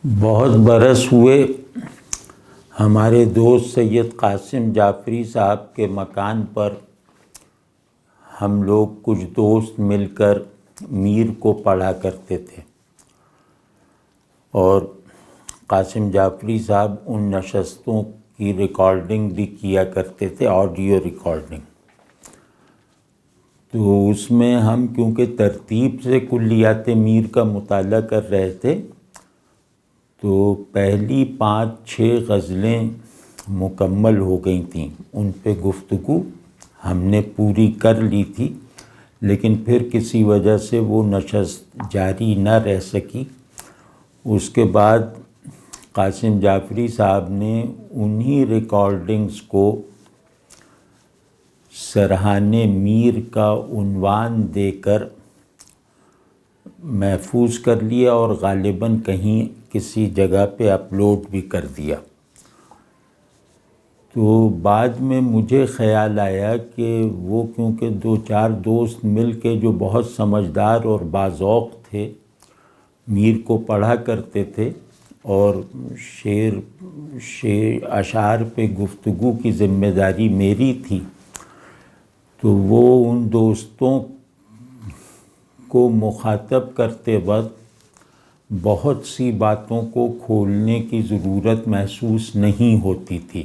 بہت برس ہوئے ہمارے دوست سید قاسم جعفری صاحب کے مکان پر ہم لوگ کچھ دوست مل کر میر کو پڑھا کرتے تھے، اور قاسم جعفری صاحب ان نشستوں کی ریکارڈنگ بھی کیا کرتے تھے، آڈیو ریکارڈنگ۔ تو اس میں ہم کیونکہ ترتیب سے کلیات میر کا مطالعہ کر رہے تھے، تو پہلی 5-6 غزلیں مکمل ہو گئی تھیں، ان پہ گفتگو ہم نے پوری کر لی تھی، لیکن پھر کسی وجہ سے وہ نشست جاری نہ رہ سکی۔ اس کے بعد قاسم جعفری صاحب نے انہی ریکارڈنگز کو سرحان میر کا عنوان دے کر محفوظ کر لیا، اور غالباً کہیں کسی جگہ پہ اپلوڈ بھی کر دیا۔ تو بعد میں مجھے خیال آیا کہ وہ کیونکہ 2-4 دوست مل کے جو بہت سمجھدار اور باذوق تھے، میر کو پڑھا کرتے تھے، اور اشعار پہ گفتگو کی ذمہ داری میری تھی، تو وہ ان دوستوں کو مخاطب کرتے وقت بہت سی باتوں کو کھولنے کی ضرورت محسوس نہیں ہوتی تھی۔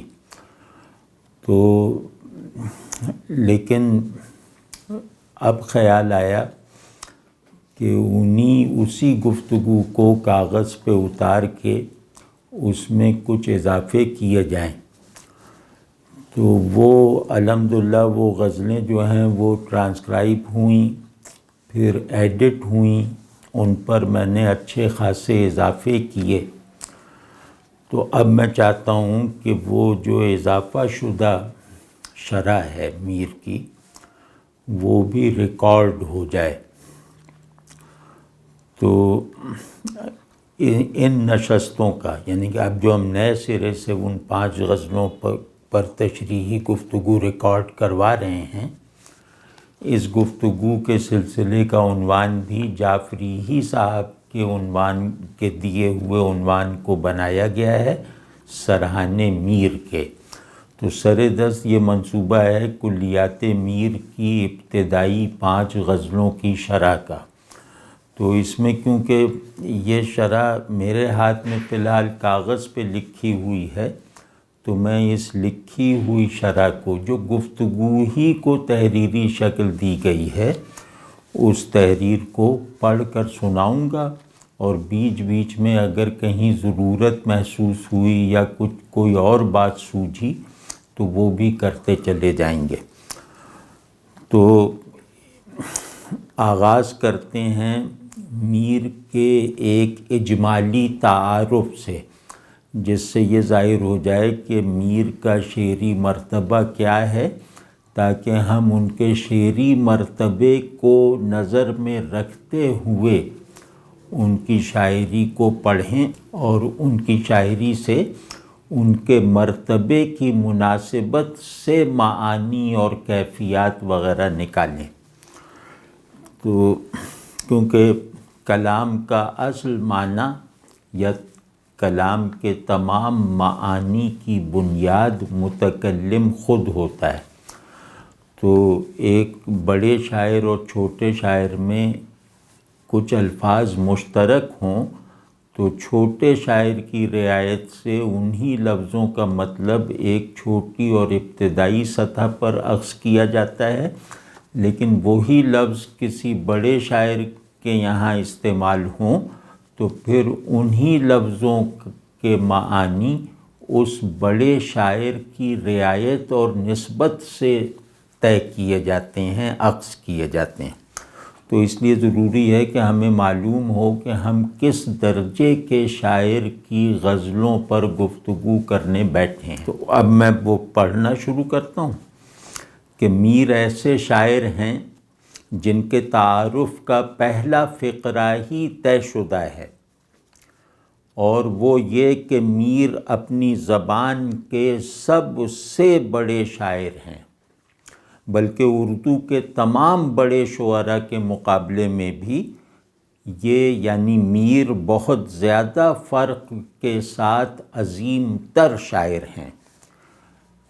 تو لیکن اب خیال آیا کہ اسی گفتگو کو کاغذ پہ اتار کے اس میں کچھ اضافے کیے جائیں۔ تو وہ الحمدللہ وہ غزلیں جو ہیں وہ ٹرانسکرائب ہوئیں، پھر ایڈٹ ہوئیں، ان پر میں نے اچھے خاصے اضافے کیے۔ تو اب میں چاہتا ہوں کہ وہ جو اضافہ شدہ شرح ہے میر کی، وہ بھی ریکارڈ ہو جائے۔ تو ان نشستوں کا، یعنی کہ اب جو ہم نئے سرے سے ان 5 غزلوں پر تشریحی گفتگو ریکارڈ کروا رہے ہیں، اس گفتگو کے سلسلے کا عنوان بھی جعفری ہی صاحب کے عنوان کے دیے ہوئے عنوان کو بنایا گیا ہے، سرحان میر کے۔ تو سردست یہ منصوبہ ہے کلیات میر کی ابتدائی 5 غزلوں کی شرح کا۔ تو اس میں کیونکہ یہ شرح میرے ہاتھ میں فی الحال کاغذ پہ لکھی ہوئی ہے، تو میں اس لکھی ہوئی شرح کو، جو گفتگو ہی کو تحریری شکل دی گئی ہے، اس تحریر کو پڑھ کر سناؤں گا، اور بیچ بیچ میں اگر کہیں ضرورت محسوس ہوئی یا کوئی اور بات سوجھی تو وہ بھی کرتے چلے جائیں گے۔ تو آغاز کرتے ہیں میر کے ایک اجمالی تعارف سے، جس سے یہ ظاہر ہو جائے کہ میر کا شعری مرتبہ کیا ہے، تاکہ ہم ان کے شعری مرتبے کو نظر میں رکھتے ہوئے ان کی شاعری کو پڑھیں، اور ان کی شاعری سے ان کے مرتبے کی مناسبت سے معانی اور کیفیات وغیرہ نکالیں۔ تو کیونکہ کلام کا اصل معنی یا کلام کے تمام معانی کی بنیاد متکلم خود ہوتا ہے، تو ایک بڑے شاعر اور چھوٹے شاعر میں کچھ الفاظ مشترک ہوں تو چھوٹے شاعر کی رعایت سے انہی لفظوں کا مطلب ایک چھوٹی اور ابتدائی سطح پر اخذ کیا جاتا ہے، لیکن وہی لفظ کسی بڑے شاعر کے یہاں استعمال ہوں تو پھر انہی لفظوں کے معانی اس بڑے شاعر کی رعایت اور نسبت سے طے کیے جاتے ہیں، اخذ کیے جاتے ہیں۔ تو اس لیے ضروری ہے کہ ہمیں معلوم ہو کہ ہم کس درجے کے شاعر کی غزلوں پر گفتگو کرنے بیٹھے ہیں۔ تو اب میں وہ پڑھنا شروع کرتا ہوں کہ میر ایسے شاعر ہیں جن کے تعارف کا پہلا فقرہ ہی طے شدہ ہے، اور وہ یہ کہ میر اپنی زبان کے سب سے بڑے شاعر ہیں، بلکہ اردو کے تمام بڑے شعراء کے مقابلے میں بھی یہ یعنی میر بہت زیادہ فرق کے ساتھ عظیم تر شاعر ہیں۔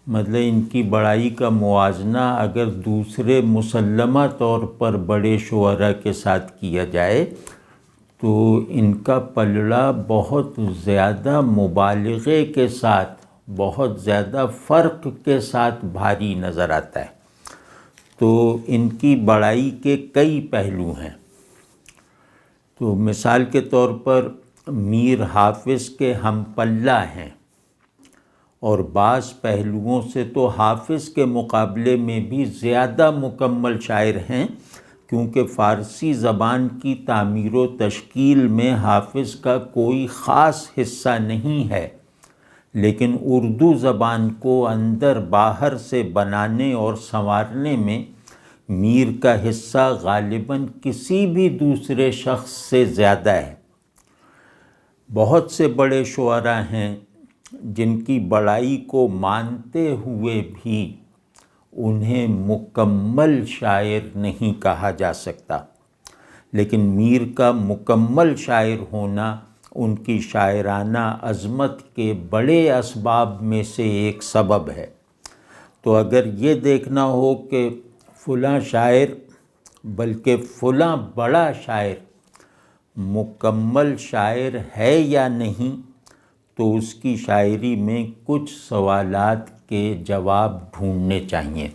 مطلب ان کی بڑائی کا موازنہ اگر دوسرے مسلمہ طور پر بڑے شعراء کے ساتھ کیا جائے تو ان کا پلڑا بہت زیادہ مبالغے کے ساتھ، بہت زیادہ فرق کے ساتھ بھاری نظر آتا ہے۔ تو ان کی بڑائی کے کئی پہلو ہیں۔ تو مثال کے طور پر میر حافظ کے ہم پلہ ہیں، اور بعض پہلوؤں سے تو حافظ کے مقابلے میں بھی زیادہ مکمل شاعر ہیں، کیونکہ فارسی زبان کی تعمیر و تشکیل میں حافظ کا کوئی خاص حصہ نہیں ہے، لیکن اردو زبان کو اندر باہر سے بنانے اور سنوارنے میں میر کا حصہ غالباً کسی بھی دوسرے شخص سے زیادہ ہے۔ بہت سے بڑے شعراء ہیں جن کی بڑائی کو مانتے ہوئے بھی انہیں مکمل شاعر نہیں کہا جا سکتا، لیکن میر کا مکمل شاعر ہونا ان کی شاعرانہ عظمت کے بڑے اسباب میں سے ایک سبب ہے۔ تو اگر یہ دیکھنا ہو کہ فلاں شاعر بلکہ فلاں بڑا شاعر مکمل شاعر ہے یا نہیں، تو اس کی شاعری میں کچھ سوالات کے جواب ڈھونڈنے چاہیے۔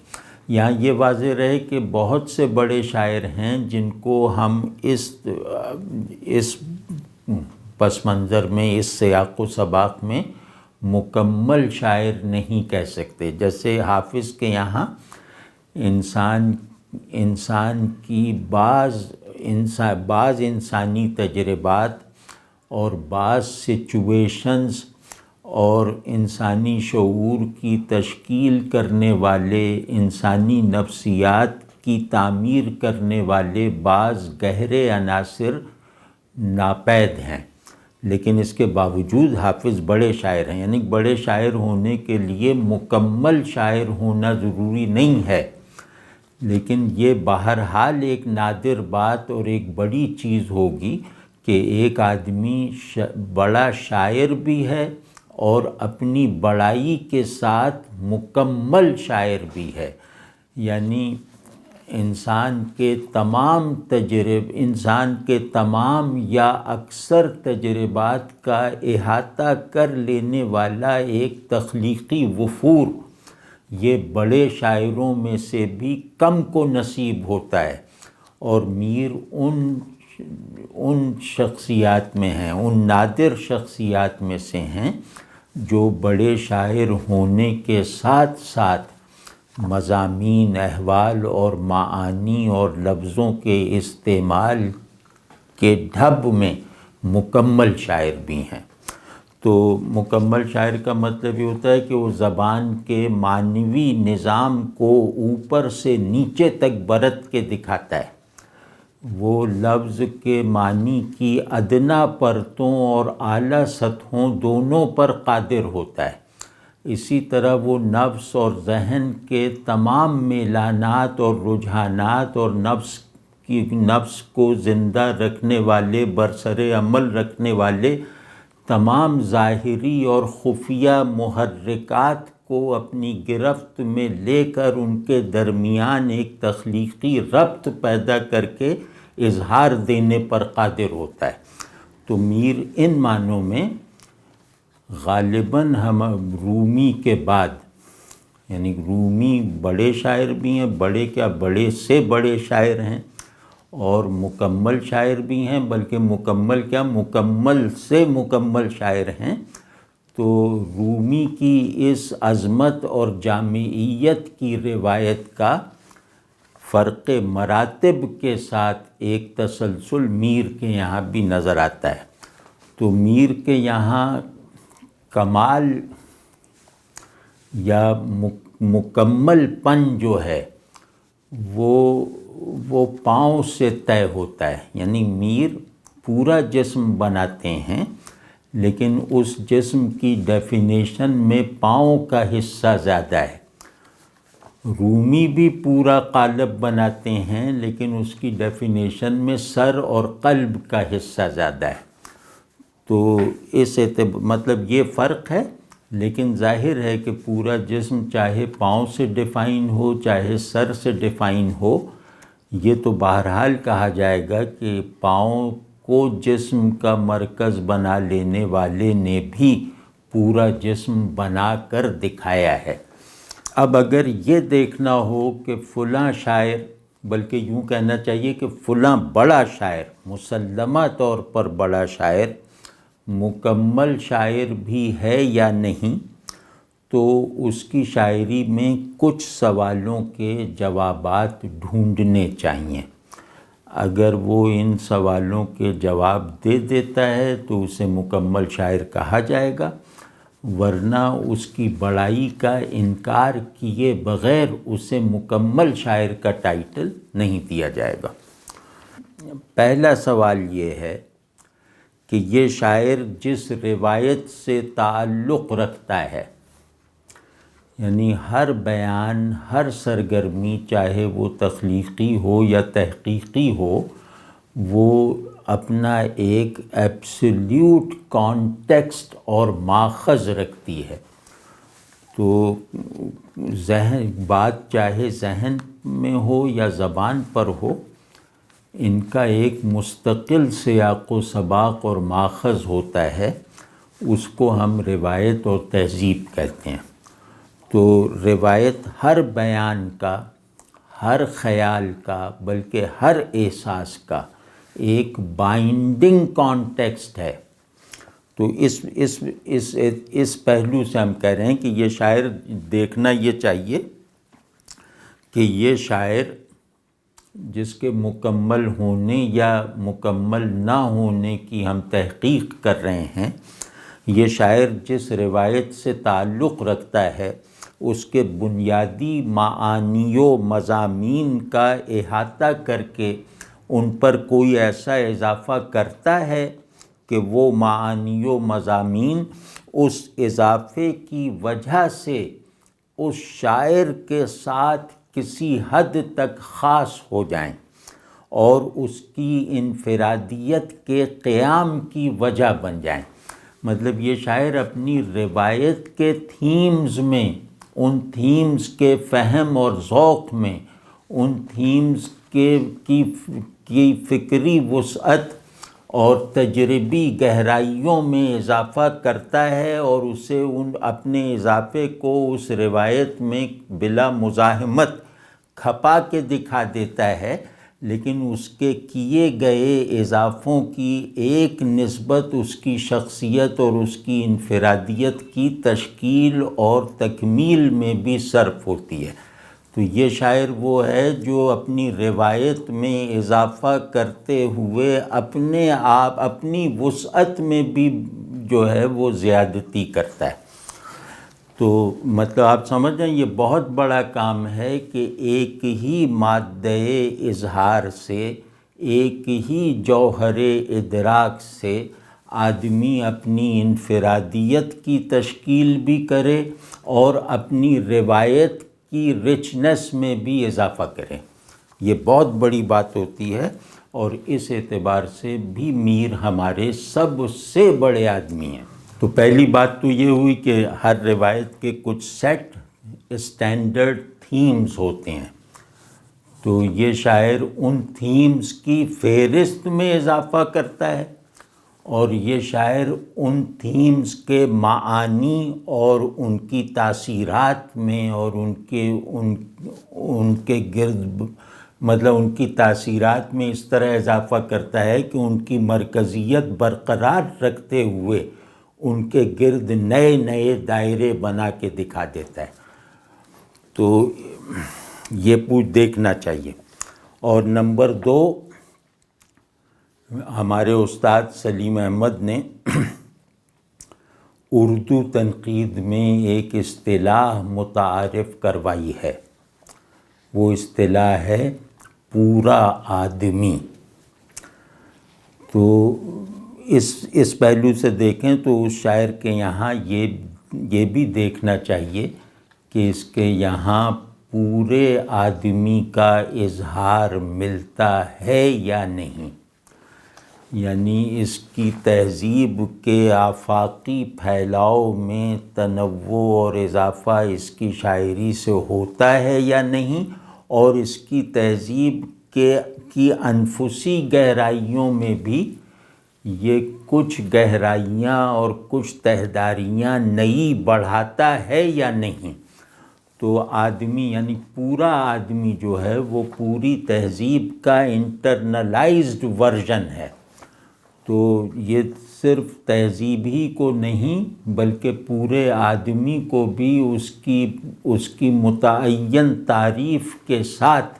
یہاں یہ واضح رہے کہ بہت سے بڑے شاعر ہیں جن کو ہم اس پس منظر میں، اس سیاق و سباق میں مکمل شاعر نہیں کہہ سکتے۔ جیسے حافظ کے یہاں انسان کی بعض انسانی تجربات اور بعض سچویشنز اور انسانی شعور کی تشکیل کرنے والے، انسانی نفسیات کی تعمیر کرنے والے بعض گہرے عناصر ناپید ہیں، لیکن اس کے باوجود حافظ بڑے شاعر ہیں۔ یعنی بڑے شاعر ہونے کے لیے مکمل شاعر ہونا ضروری نہیں ہے، لیکن یہ بہرحال ایک نادر بات اور ایک بڑی چیز ہوگی کہ ایک آدمی بڑا شاعر بھی ہے اور اپنی بڑائی کے ساتھ مکمل شاعر بھی ہے۔ یعنی انسان کے تمام یا اکثر تجربات کا احاطہ کر لینے والا ایک تخلیقی وفور، یہ بڑے شاعروں میں سے بھی کم کو نصیب ہوتا ہے، اور میر ان شخصیات میں ہیں، ان نادر شخصیات میں سے ہیں جو بڑے شاعر ہونے کے ساتھ ساتھ مضامین، احوال اور معانی اور لفظوں کے استعمال کے ڈھب میں مکمل شاعر بھی ہیں۔ تو مکمل شاعر کا مطلب یہ ہوتا ہے کہ وہ زبان کے معنوی نظام کو اوپر سے نیچے تک برت کے دکھاتا ہے، وہ لفظ کے معنی کی ادنا پرتوں اور اعلیٰ سطحوں دونوں پر قادر ہوتا ہے۔ اسی طرح وہ نفس اور ذہن کے تمام میلانات اور رجحانات اور نفس کو زندہ رکھنے والے، برسر عمل رکھنے والے تمام ظاہری اور خفیہ محرکات کو اپنی گرفت میں لے کر ان کے درمیان ایک تخلیقی ربط پیدا کر کے اظہار دینے پر قادر ہوتا ہے۔ تو میر ان معنوں میں غالباً ہم رومی کے بعد، یعنی رومی بڑے شاعر بھی ہیں، بڑے سے بڑے شاعر ہیں، اور مکمل شاعر بھی ہیں، بلکہ مکمل سے مکمل شاعر ہیں۔ تو رومی کی اس عظمت اور جامعیت کی روایت کا فرق مراتب کے ساتھ ایک تسلسل میر کے یہاں بھی نظر آتا ہے۔ تو میر کے یہاں کمال یا مکمل پن جو ہے وہ پاؤں سے طے ہوتا ہے۔ یعنی میر پورا جسم بناتے ہیں، لیکن اس جسم کی ڈیفینیشن میں پاؤں کا حصہ زیادہ ہے۔ رومی بھی پورا قالب بناتے ہیں، لیکن اس کی ڈیفینیشن میں سر اور قلب کا حصہ زیادہ ہے، تو اس مطلب یہ فرق ہے۔ لیکن ظاہر ہے کہ پورا جسم چاہے پاؤں سے ڈیفائن ہو چاہے سر سے ڈیفائن ہو، یہ تو بہرحال کہا جائے گا کہ پاؤں کو جسم کا مرکز بنا لینے والے نے بھی پورا جسم بنا کر دکھایا ہے۔ اب اگر یہ دیکھنا ہو کہ فلاں شاعر، بلکہ یوں کہنا چاہیے کہ فلاں بڑا شاعر، مسلمہ طور پر بڑا شاعر، مکمل شاعر بھی ہے یا نہیں، تو اس کی شاعری میں کچھ سوالوں کے جوابات ڈھونڈنے چاہیے۔ اگر وہ ان سوالوں کے جواب دے دیتا ہے تو اسے مکمل شاعر کہا جائے گا، ورنہ اس کی بڑائی کا انکار کیے بغیر اسے مکمل شاعر کا ٹائٹل نہیں دیا جائے گا۔ پہلا سوال یہ ہے کہ یہ شاعر جس روایت سے تعلق رکھتا ہے، یعنی ہر بیان، ہر سرگرمی، چاہے وہ تخلیقی ہو یا تحقیقی ہو، وہ اپنا ایک ایبسلیوٹ کانٹیکسٹ اور ماخذ رکھتی ہے، تو بات چاہے ذہن میں ہو یا زبان پر ہو، ان کا ایک مستقل سیاق و سباق اور ماخذ ہوتا ہے، اس کو ہم روایت اور تہذیب کہتے ہیں۔ تو روایت ہر بیان کا، ہر خیال کا، بلکہ ہر احساس کا ایک بائنڈنگ کانٹیکسٹ ہے۔ تو اس پہلو سے ہم کہہ رہے ہیں کہ یہ شاعر دیکھنا یہ چاہیے کہ یہ شاعر جس کے مکمل ہونے یا مکمل نہ ہونے کی ہم تحقیق کر رہے ہیں، یہ شاعر جس روایت سے تعلق رکھتا ہے، اس کے بنیادی معانی و مضامین کا احاطہ کر کے ان پر کوئی ایسا اضافہ کرتا ہے کہ وہ معانی و مضامین اس اضافے کی وجہ سے اس شاعر کے ساتھ کسی حد تک خاص ہو جائیں اور اس کی انفرادیت کے قیام کی وجہ بن جائیں۔ مطلب یہ شاعر اپنی روایت کے تھیمز میں، ان تھیمز کے فہم اور ذوق میں، ان تھیمز کی فکری وسعت اور تجربی گہرائیوں میں اضافہ کرتا ہے اور اسے اپنے اضافے کو اس روایت میں بلا مزاحمت کھپا کے دکھا دیتا ہے، لیکن اس کے کیے گئے اضافوں کی ایک نسبت اس کی شخصیت اور اس کی انفرادیت کی تشکیل اور تکمیل میں بھی صرف ہوتی ہے۔ تو یہ شاعر وہ ہے جو اپنی روایت میں اضافہ کرتے ہوئے اپنے آپ، اپنی وسعت میں بھی جو ہے وہ زیادتی کرتا ہے۔ تو مطلب آپ سمجھ رہے ہیں یہ بہت بڑا کام ہے کہ ایک ہی مادہ اظہار سے، ایک ہی جوہر ادراک سے آدمی اپنی انفرادیت کی تشکیل بھی کرے اور اپنی روایت کی رچنس میں بھی اضافہ کرے۔ یہ بہت بڑی بات ہوتی ہے، اور اس اعتبار سے بھی میر ہمارے سب سے بڑے آدمی ہیں۔ تو پہلی بات تو یہ ہوئی کہ ہر روایت کے کچھ سیٹ اسٹینڈرڈ تھیمز ہوتے ہیں، تو یہ شاعر ان تھیمز کی فہرست میں اضافہ کرتا ہے، اور یہ شاعر ان تھیمز کے معانی اور ان کی تاثیرات میں اور ان کے گرد، مطلب ان کی تاثیرات میں اس طرح اضافہ کرتا ہے کہ ان کی مرکزیت برقرار رکھتے ہوئے ان کے گرد نئے نئے دائرے بنا کے دکھا دیتا ہے۔ تو یہ دیکھنا چاہیے۔ اور نمبر 2، ہمارے استاد سلیم احمد نے اردو تنقید میں ایک اصطلاح متعارف کروائی ہے، وہ اصطلاح ہے پورا آدمی۔ تو اس پہلو سے دیکھیں تو اس شاعر کے یہاں یہ بھی دیکھنا چاہیے کہ اس کے یہاں پورے آدمی کا اظہار ملتا ہے یا نہیں، یعنی اس کی تہذیب کے آفاقی پھیلاؤ میں تنوع اور اضافہ اس کی شاعری سے ہوتا ہے یا نہیں، اور اس کی تہذیب کی انفسی گہرائیوں میں بھی یہ کچھ گہرائیاں اور کچھ تہداریاں نئی بڑھاتا ہے یا نہیں۔ تو آدمی یعنی پورا آدمی جو ہے وہ پوری تہذیب کا انٹرنلائزڈ ورژن ہے، تو یہ صرف تہذیب ہی کو نہیں بلکہ پورے آدمی کو بھی اس کی متعین تعریف کے ساتھ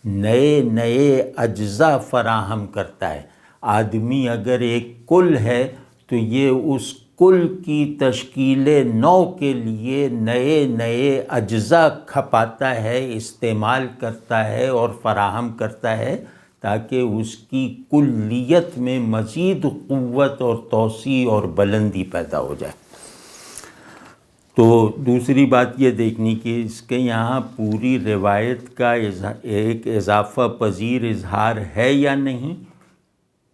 نئے نئے اجزاء فراہم کرتا ہے۔ آدمی اگر ایک کل ہے تو یہ اس کل کی تشکیل نو کے لیے نئے نئے اجزاء کھپاتا ہے، استعمال کرتا ہے اور فراہم کرتا ہے تاکہ اس کی کلیت میں مزید قوت اور توسیع اور بلندی پیدا ہو جائے۔ تو دوسری بات یہ دیکھنی کہ اس کے یہاں پوری روایت کا ایک اضافہ پذیر اظہار ہے یا نہیں،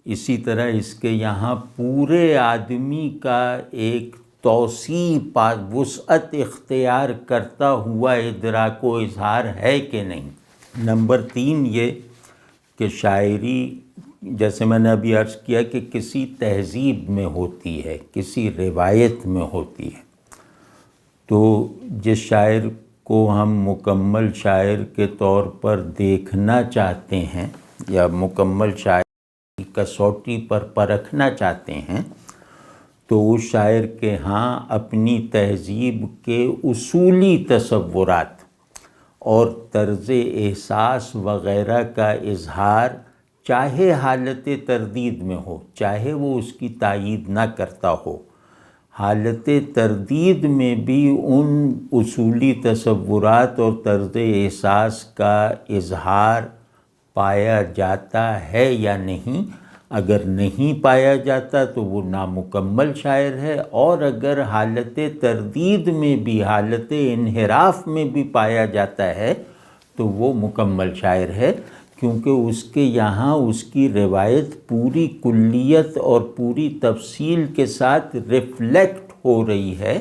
اسی طرح اس کے یہاں پورے آدمی کا ایک توسیع وسعت اختیار کرتا ہوا ادراک و اظہار ہے کہ نہیں۔ نمبر 3 یہ کہ شاعری جیسے میں نے ابھی عرض کیا کہ کسی تہذیب میں ہوتی ہے، کسی روایت میں ہوتی ہے، تو جس شاعر کو ہم مکمل شاعر کے طور پر دیکھنا چاہتے ہیں یا مکمل شاعر کی کسوٹی پر پرکھنا چاہتے ہیں، تو اس شاعر کے ہاں اپنی تہذیب کے اصولی تصورات اور طرز احساس وغیرہ کا اظہار چاہے حالت تردید میں ہو، چاہے وہ اس کی تائید نہ کرتا ہو، حالت تردید میں بھی ان اصولی تصورات اور طرز احساس کا اظہار پایا جاتا ہے یا نہیں۔ اگر نہیں پایا جاتا تو وہ نامکمل شاعر ہے، اور اگر حالت تردید میں بھی، حالت انحراف میں بھی پایا جاتا ہے تو وہ مکمل شاعر ہے، کیونکہ اس کے یہاں اس کی روایت پوری کلیت اور پوری تفصیل کے ساتھ ریفلیکٹ ہو رہی ہے،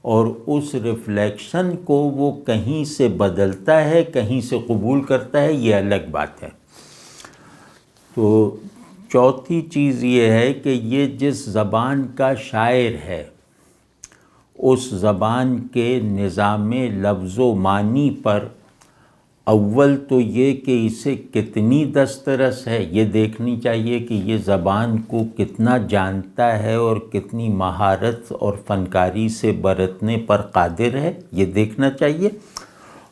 اور اس ریفلیکشن کو وہ کہیں سے بدلتا ہے، کہیں سے قبول کرتا ہے، یہ الگ بات ہے۔ تو چوتھی چیز یہ ہے کہ یہ جس زبان کا شاعر ہے اس زبان کے نظام لفظ و معنی پر اول تو یہ کہ اسے کتنی دسترس ہے، یہ دیکھنی چاہیے کہ یہ زبان کو کتنا جانتا ہے اور کتنی مہارت اور فنکاری سے برتنے پر قادر ہے، یہ دیکھنا چاہیے۔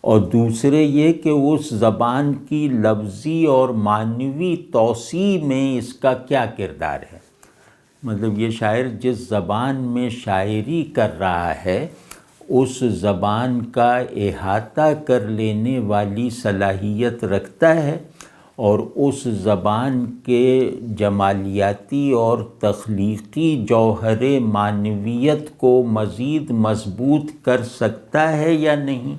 اور دوسرے یہ کہ اس زبان کی لفظی اور معنوی توسیع میں اس کا کیا کردار ہے، مطلب یہ شاعر جس زبان میں شاعری کر رہا ہے اس زبان کا احاطہ کر لینے والی صلاحیت رکھتا ہے، اور اس زبان کے جمالیاتی اور تخلیقی جوہر معنویت کو مزید مضبوط کر سکتا ہے یا نہیں،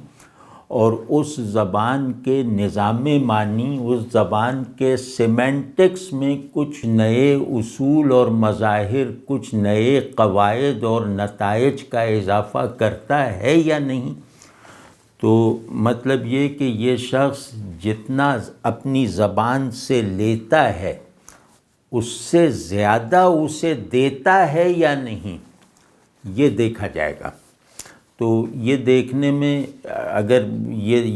اور اس زبان کے نظام معنی، اس زبان کے سیمینٹکس میں کچھ نئے اصول اور مظاہر، کچھ نئے قواعد اور نتائج کا اضافہ کرتا ہے یا نہیں۔ تو مطلب یہ کہ یہ شخص جتنا اپنی زبان سے لیتا ہے اس سے زیادہ اسے دیتا ہے یا نہیں، یہ دیکھا جائے گا۔ تو یہ دیکھنے میں اگر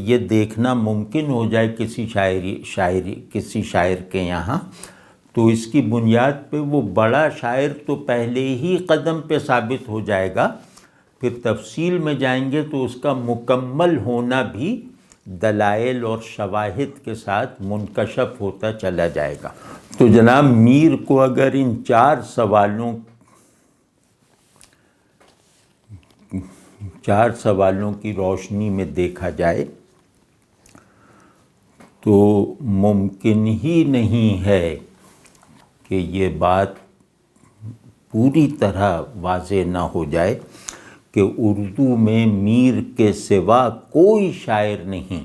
یہ دیکھنا ممکن ہو جائے کسی شاعر کے یہاں، تو اس کی بنیاد پہ وہ بڑا شاعر تو پہلے ہی قدم پہ ثابت ہو جائے گا، پھر تفصیل میں جائیں گے تو اس کا مکمل ہونا بھی دلائل اور شواہد کے ساتھ منکشف ہوتا چلا جائے گا۔ تو جناب میر کو اگر ان 4 سوالوں کی روشنی میں دیکھا جائے تو ممکن ہی نہیں ہے کہ یہ بات پوری طرح واضح نہ ہو جائے کہ اردو میں میر کے سوا کوئی شاعر نہیں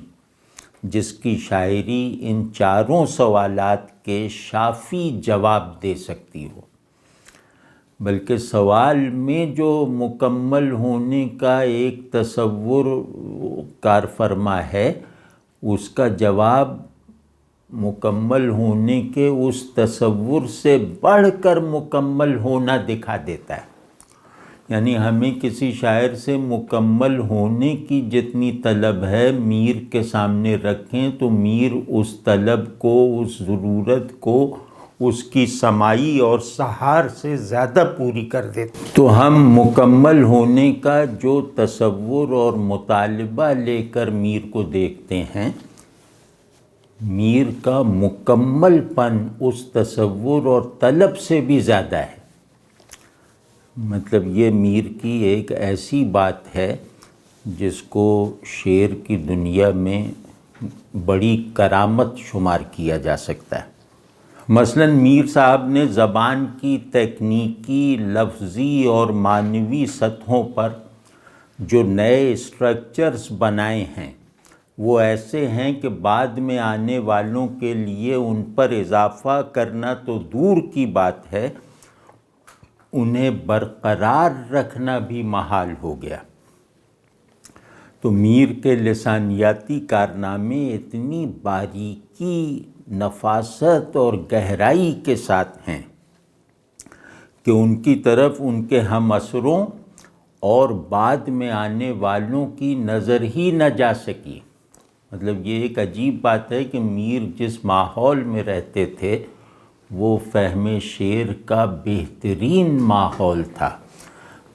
جس کی شاعری ان چاروں سوالات کے شافی جواب دے سکتی ہو، بلکہ سوال میں جو مکمل ہونے کا ایک تصور کار فرما ہے، اس کا جواب مکمل ہونے کے اس تصور سے بڑھ کر مکمل ہونا دکھا دیتا ہے۔ یعنی ہمیں کسی شاعر سے مکمل ہونے کی جتنی طلب ہے میر کے سامنے رکھیں تو میر اس طلب کو، اس ضرورت کو اس کی سماعی اور سحار سے زیادہ پوری کر دیتے۔ تو ہم مکمل ہونے کا جو تصور اور مطالبہ لے کر میر کو دیکھتے ہیں، میر کا مکمل پن اس تصور اور طلب سے بھی زیادہ ہے۔ مطلب یہ میر کی ایک ایسی بات ہے جس کو شعر کی دنیا میں بڑی کرامت شمار کیا جا سکتا ہے۔ مثلاً میر صاحب نے زبان کی تکنیکی، لفظی اور معنوی سطحوں پر جو نئے اسٹرکچرز بنائے ہیں وہ ایسے ہیں کہ بعد میں آنے والوں کے لیے ان پر اضافہ کرنا تو دور کی بات ہے، انہیں برقرار رکھنا بھی محال ہو گیا۔ تو میر کے لسانیاتی کارنامے اتنی باریکی، نفاست اور گہرائی کے ساتھ ہیں کہ ان کی طرف ان کے ہم عصروں اور بعد میں آنے والوں کی نظر ہی نہ جا سکی۔ مطلب یہ ایک عجیب بات ہے کہ میر جس ماحول میں رہتے تھے وہ فہم شعر کا بہترین ماحول تھا۔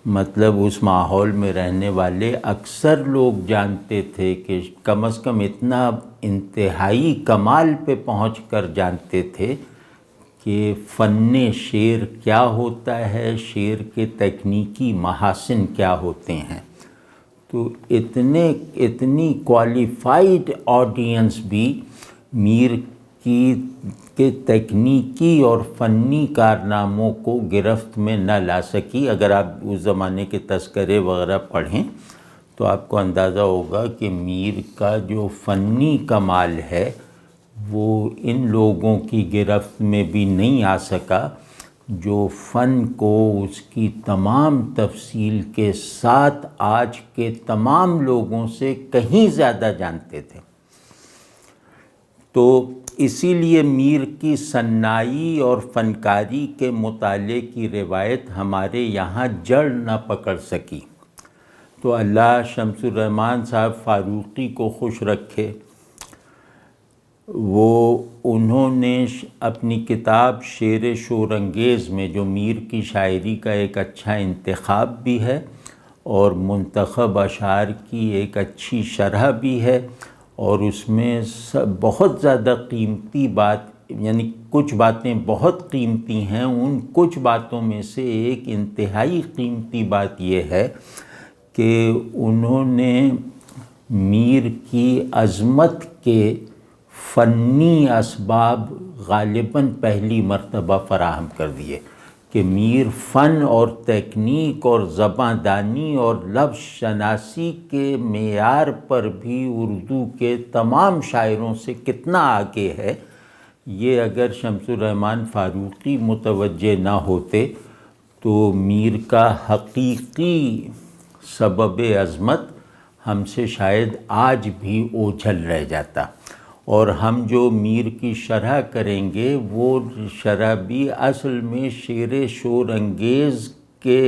مطلب اس ماحول میں رہنے والے اکثر لوگ جانتے تھے کہ کم از کم اتنا انتہائی کمال پہ پہنچ کر جانتے تھے کہ فن شعر کیا ہوتا ہے، شعر کے تکنیکی محاسن کیا ہوتے ہیں۔ تو اتنی کوالیفائڈ آڈینس بھی میر کے تکنیکی اور فنی کارناموں کو گرفت میں نہ لا سکی۔ اگر آپ اس زمانے کے تذکرے وغیرہ پڑھیں تو آپ کو اندازہ ہوگا کہ میر کا جو فنی کمال ہے وہ ان لوگوں کی گرفت میں بھی نہیں آ سکا جو فن کو اس کی تمام تفصیل کے ساتھ آج کے تمام لوگوں سے کہیں زیادہ جانتے تھے۔ تو اسی لیے میر کی صناعی اور فنکاری کے مطالعے کی روایت ہمارے یہاں جڑ نہ پکڑ سکی۔ تو اللہ شمس الرحمن صاحب فاروقی کو خوش رکھے، انہوں نے اپنی کتاب شعر شورانگیز میں، جو میر کی شاعری کا ایک اچھا انتخاب بھی ہے اور منتخب اشعار کی ایک اچھی شرح بھی ہے، اور اس میں بہت زیادہ قیمتی بات، یعنی کچھ باتیں بہت قیمتی ہیں، ان کچھ باتوں میں سے ایک انتہائی قیمتی بات یہ ہے کہ انہوں نے میر کی عظمت کے فنی اسباب غالباً پہلی مرتبہ فراہم کر دیے کہ میر فن اور تکنیک اور زباں دانی اور لفظ شناسی کے معیار پر بھی اردو کے تمام شاعروں سے کتنا آگے ہے۔ یہ اگر شمس الرحمن فاروقی متوجہ نہ ہوتے تو میر کا حقیقی سبب عظمت ہم سے شاید آج بھی اوجھل رہ جاتا، اور ہم جو میر کی شرح کریں گے وہ شرح بھی اصل میں شعر شورانگیز کے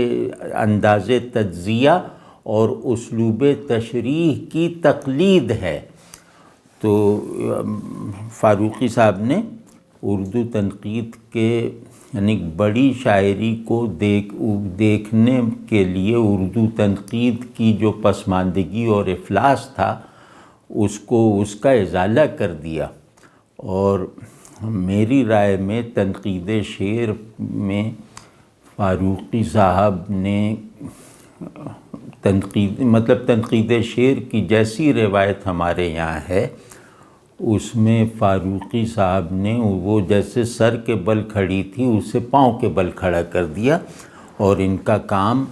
انداز تجزیہ اور اسلوب تشریح کی تقلید ہے۔ تو فاروقی صاحب نے اردو تنقید کے یعنی بڑی شاعری کو دیکھنے کے لیے اردو تنقید کی جو پسماندگی اور افلاس تھا اس کا ازالہ کر دیا، اور میری رائے میں تنقید شعر میں فاروقی صاحب نے تنقید شعر کی جیسی روایت ہمارے یہاں ہے اس میں فاروقی صاحب نے وہ جیسے سر کے بل کھڑی تھی اسے پاؤں کے بل کھڑا کر دیا، اور ان کا کام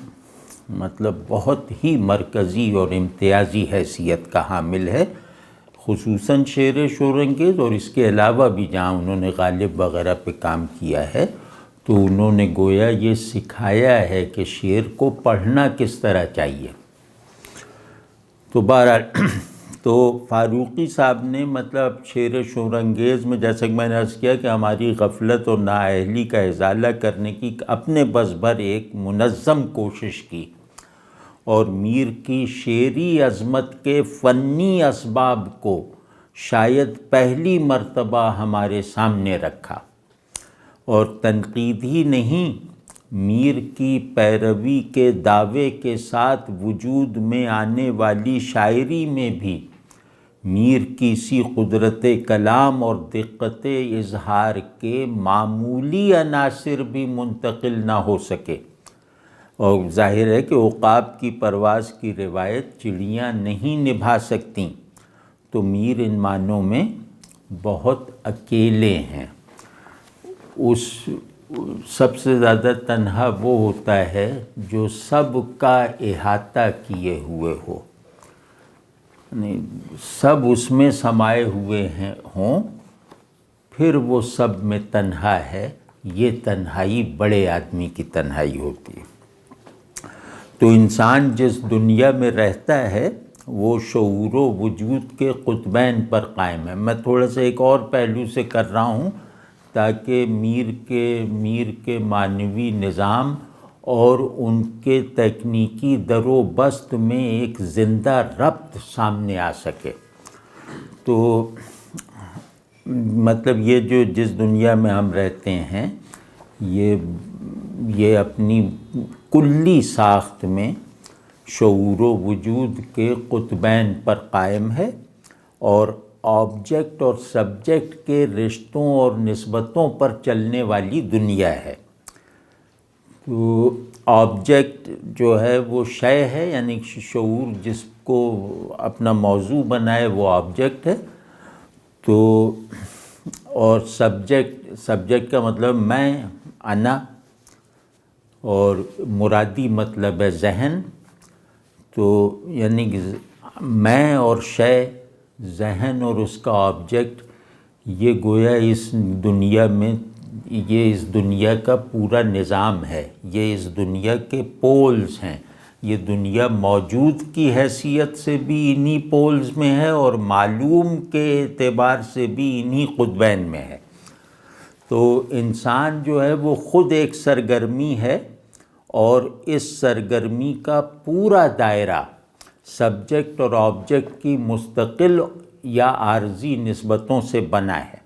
مطلب بہت ہی مرکزی اور امتیازی حیثیت کا حامل ہے، خصوصاً شعر شورانگیز، اور اس کے علاوہ بھی جہاں انہوں نے غالب وغیرہ پہ کام کیا ہے تو انہوں نے گویا یہ سکھایا ہے کہ شعر کو پڑھنا کس طرح چاہیے۔ تو بہرحال تو فاروقی صاحب نے مطلب شعر شورانگیز میں، جیسا کہ میں نے عرض کیا، کہ ہماری غفلت اور نااہلی کا ازالہ کرنے کی اپنے بس بھر ایک منظم کوشش کی، اور میر کی شعری عظمت کے فنی اسباب کو شاید پہلی مرتبہ ہمارے سامنے رکھا، اور تنقید ہی نہیں، میر کی پیروی کے دعوے کے ساتھ وجود میں آنے والی شاعری میں بھی میر کی سی قدرت کلام اور دقت اظہار کے معمولی عناصر بھی منتقل نہ ہو سکے، اور ظاہر ہے کہ عقاب کی پرواز کی روایت چڑیاں نہیں نبھا سکتیں، تو میر ان معنوں میں بہت اکیلے ہیں۔ اس سب سے زیادہ تنہا وہ ہوتا ہے جو سب کا احاطہ کیے ہوئے ہو، یعنی سب اس میں سمائے ہوئے ہوں، پھر وہ سب میں تنہا ہے۔ یہ تنہائی بڑے آدمی کی تنہائی ہوتی ہے۔ تو انسان جس دنیا میں رہتا ہے وہ شعور و وجود کے قطبین پر قائم ہے۔ میں تھوڑا سا ایک اور پہلو سے کر رہا ہوں تاکہ میر کے معنوی نظام اور ان کے تکنیکی در و بست میں ایک زندہ ربط سامنے آ سکے۔ تو مطلب یہ جو جس دنیا میں ہم رہتے ہیں یہ اپنی کلی ساخت میں شعور و وجود کے قطبین پر قائم ہے، اور آبجیکٹ اور سبجیکٹ کے رشتوں اور نسبتوں پر چلنے والی دنیا ہے۔ تو آبجیکٹ جو ہے وہ شے ہے، یعنی شعور جس کو اپنا موضوع بنائے وہ آبجیکٹ ہے، تو اور سبجیکٹ کا مطلب میں، انا، اور مرادی مطلب ہے ذہن۔ تو یعنی میں اور شے، ذہن اور اس کا آبجیکٹ، یہ گویا اس دنیا میں، یہ اس دنیا کا پورا نظام ہے، یہ اس دنیا کے پولز ہیں۔ یہ دنیا موجود کی حیثیت سے بھی انہی پولز میں ہے اور معلوم کے اعتبار سے بھی انہی قطبین میں ہے۔ تو انسان جو ہے وہ خود ایک سرگرمی ہے، اور اس سرگرمی کا پورا دائرہ سبجیکٹ اور آبجیکٹ کی مستقل یا عارضی نسبتوں سے بنا ہے۔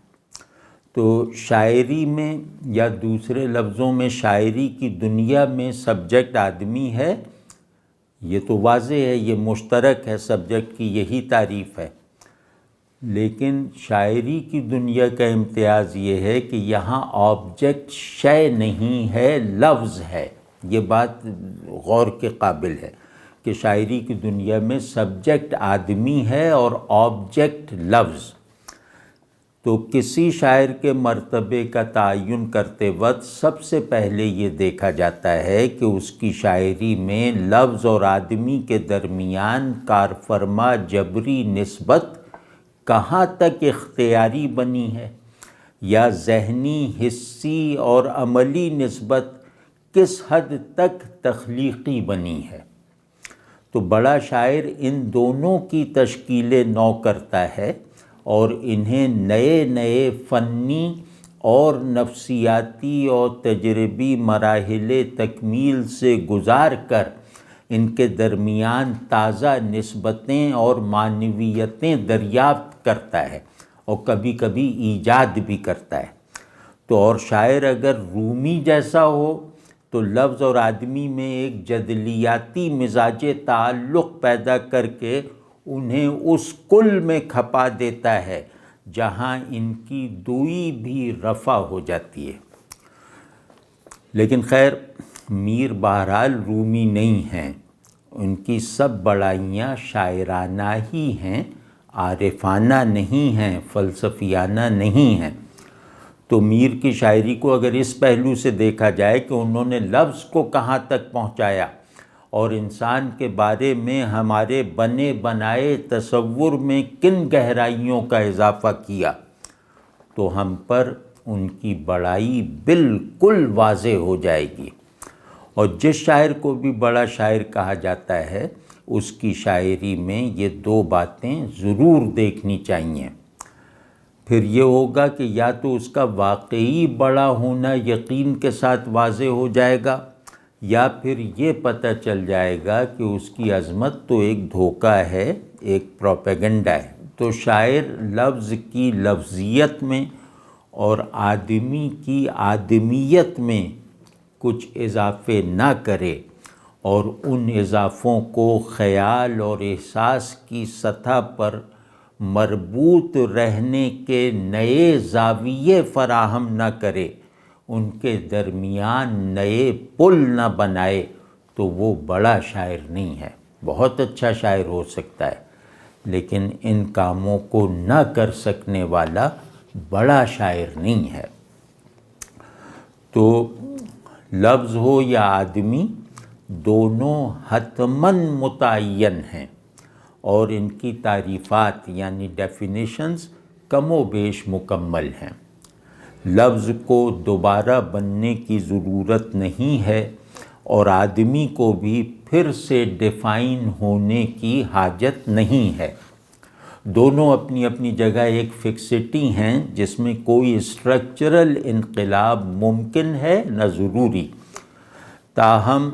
تو شاعری میں، یا دوسرے لفظوں میں شاعری کی دنیا میں سبجیکٹ آدمی ہے، یہ تو واضح ہے، یہ مشترک ہے، سبجیکٹ کی یہی تعریف ہے۔ لیکن شاعری کی دنیا کا امتیاز یہ ہے کہ یہاں آبجیکٹ شے نہیں ہے، لفظ ہے۔ یہ بات غور کے قابل ہے کہ شاعری کی دنیا میں سبجیکٹ آدمی ہے اور آبجیکٹ لفظ۔ تو کسی شاعر کے مرتبے کا تعین کرتے وقت سب سے پہلے یہ دیکھا جاتا ہے کہ اس کی شاعری میں لفظ اور آدمی کے درمیان کارفرما جبری نسبت کہاں تک اختیاری بنی ہے، یا ذہنی، حسی اور عملی نسبت کس حد تک تخلیقی بنی ہے۔ تو بڑا شاعر ان دونوں کی تشکیل نو کرتا ہے، اور انہیں نئے نئے فنی اور نفسیاتی اور تجربی مراحل تکمیل سے گزار کر ان کے درمیان تازہ نسبتیں اور معنویتیں دریافت کرتا ہے، اور کبھی کبھی ایجاد بھی کرتا ہے۔ تو اور شاعر اگر رومی جیسا ہو تو لفظ اور آدمی میں ایک جدلیاتی مزاج تعلق پیدا کر کے انہیں اس کل میں کھپا دیتا ہے جہاں ان کی دوئی بھی رفع ہو جاتی ہے۔ لیکن خیر، میر بہرحال رومی نہیں ہیں، ان کی سب بڑائیاں شاعرانہ ہی ہیں، عارفانہ نہیں ہیں، فلسفیانہ نہیں ہیں۔ تو میر کی شاعری کو اگر اس پہلو سے دیکھا جائے کہ انہوں نے لفظ کو کہاں تک پہنچایا اور انسان کے بارے میں ہمارے بنے بنائے تصور میں کن گہرائیوں کا اضافہ کیا، تو ہم پر ان کی بڑائی بالکل واضح ہو جائے گی۔ اور جس شاعر کو بھی بڑا شاعر کہا جاتا ہے، اس کی شاعری میں یہ دو باتیں ضرور دیکھنی چاہیے۔ پھر یہ ہوگا کہ یا تو اس کا واقعی بڑا ہونا یقین کے ساتھ واضح ہو جائے گا، یا پھر یہ پتہ چل جائے گا کہ اس کی عظمت تو ایک دھوکہ ہے، ایک پروپیگنڈا ہے۔ تو شاعر لفظ کی لفظیت میں اور آدمی کی آدمیت میں کچھ اضافے نہ کرے، اور ان اضافوں کو خیال اور احساس کی سطح پر مربوط رہنے کے نئے زاویے فراہم نہ کرے، ان کے درمیان نئے پل نہ بنائے، تو وہ بڑا شاعر نہیں ہے۔ بہت اچھا شاعر ہو سکتا ہے، لیکن ان کاموں کو نہ کر سکنے والا بڑا شاعر نہیں ہے۔ تو لفظ ہو یا آدمی، دونوں حتماً متعین ہیں، اور ان کی تعریفات یعنی ڈیفینیشنز کم و بیش مکمل ہیں۔ لفظ کو دوبارہ بننے کی ضرورت نہیں ہے، اور آدمی کو بھی پھر سے ڈیفائن ہونے کی حاجت نہیں ہے۔ دونوں اپنی اپنی جگہ ایک فکسٹی ہیں جس میں کوئی اسٹرکچرل انقلاب ممکن ہے نہ ضروری۔ تاہم